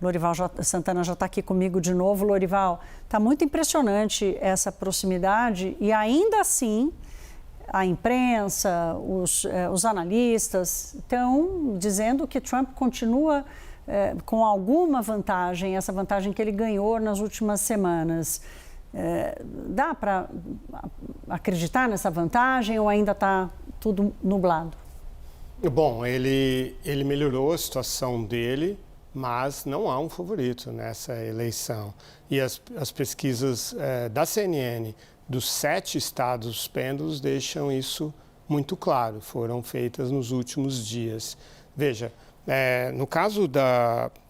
Lorival Santana já está aqui comigo de novo. Lorival, está muito impressionante essa proximidade e ainda assim a imprensa, os analistas estão dizendo que Trump continua com alguma vantagem, essa vantagem que ele ganhou nas últimas semanas. Dá para acreditar nessa vantagem ou ainda está tudo nublado? Bom, ele melhorou a situação dele, mas não há um favorito nessa eleição. E as pesquisas da CNN dos 7 estados pêndulos deixam isso muito claro, foram feitas nos últimos dias. Veja, no caso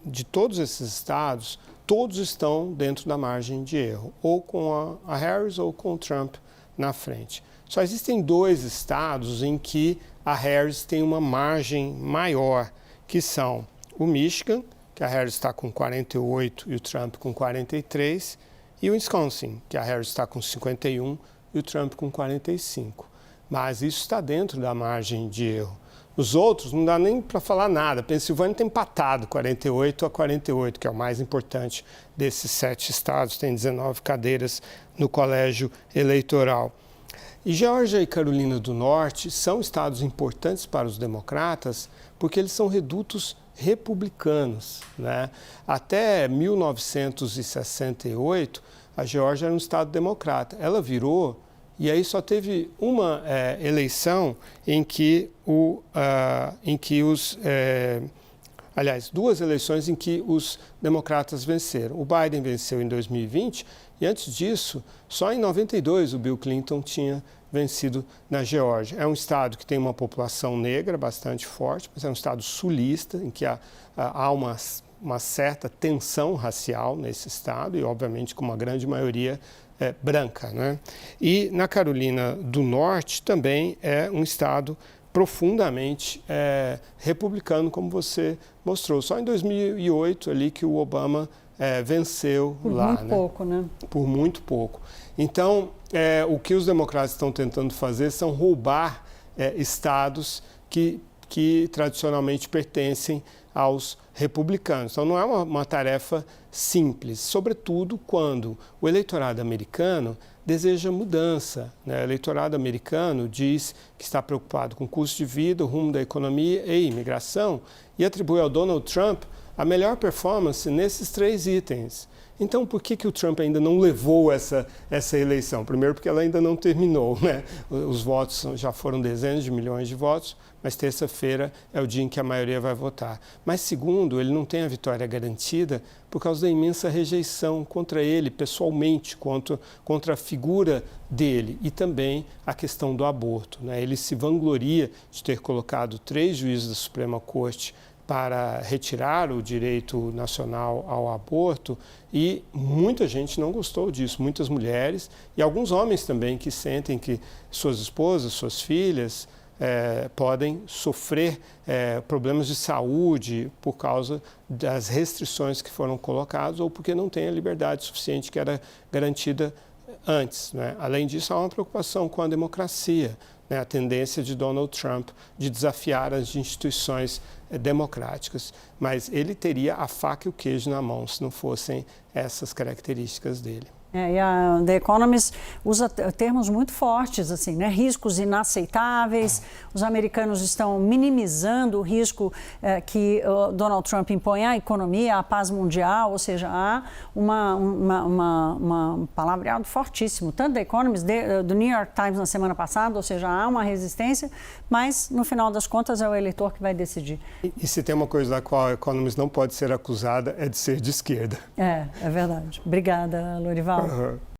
de todos esses estados, todos estão dentro da margem de erro, ou com a Harris ou com o Trump na frente. Só existem 2 estados em que a Harris tem uma margem maior, que são o Michigan, que a Harris está com 48 e o Trump com 43, e o Wisconsin, que a Harris está com 51 e o Trump com 45. Mas isso está dentro da margem de erro. Os outros não dá nem para falar nada. Pensilvânia tem empatado 48-48, que é o mais importante desses 7 estados, tem 19 cadeiras no colégio eleitoral. E Geórgia e Carolina do Norte são estados importantes para os democratas porque eles são redutos republicanos, né? Até 1968, a Geórgia era um estado democrata. Ela virou, e aí só teve uma eleição em que aliás, 2 eleições em que os democratas venceram. O Biden venceu em 2020 e antes disso, só em 92 o Bill Clinton tinha vencido na Geórgia. É um estado que tem uma população negra bastante forte, mas é um estado sulista, em que há uma certa tensão racial nesse estado e, obviamente, com uma grande maioria branca, né? E na Carolina do Norte também é um estado profundamente republicano, como você mostrou. Só em 2008 ali que o Obama venceu lá. Por muito pouco, né? Por muito pouco. Então, o que os democratas estão tentando fazer são roubar estados que tradicionalmente pertencem aos republicanos. Então, não é uma tarefa simples, sobretudo quando o eleitorado americano deseja mudança, né? O eleitorado americano diz que está preocupado com o custo de vida, o rumo da economia e imigração e atribui ao Donald Trump a melhor performance nesses 3 itens. Então, por que o Trump ainda não levou essa eleição? Primeiro, porque ela ainda não terminou, né? Os votos já foram dezenas de milhões de votos, mas terça-feira é o dia em que a maioria vai votar. Mas, segundo, ele não tem a vitória garantida por causa da imensa rejeição contra ele, pessoalmente, contra a figura dele e também a questão do aborto, né? Ele se vangloria de ter colocado 3 juízes da Suprema Corte para retirar o direito nacional ao aborto e muita gente não gostou disso, muitas mulheres e alguns homens também que sentem que suas esposas, suas filhas podem sofrer problemas de saúde por causa das restrições que foram colocadas ou porque não têm a liberdade suficiente que era garantida antes, né? Além disso, há uma preocupação com a democracia, né? A tendência de Donald Trump de desafiar as instituições democráticas. Mas ele teria a faca e o queijo na mão se não fossem essas características dele. E a The Economist usa termos muito fortes, assim, né? Riscos inaceitáveis. Os americanos estão minimizando o risco que Donald Trump impõe à economia, à paz mundial, ou seja, há um palavreado fortíssimo, tanto da Economist, do New York Times na semana passada, ou seja, há uma resistência, mas no final das contas é o eleitor que vai decidir. E se tem uma coisa da qual a Economist não pode ser acusada é de ser de esquerda. É verdade. Obrigada, Lorival.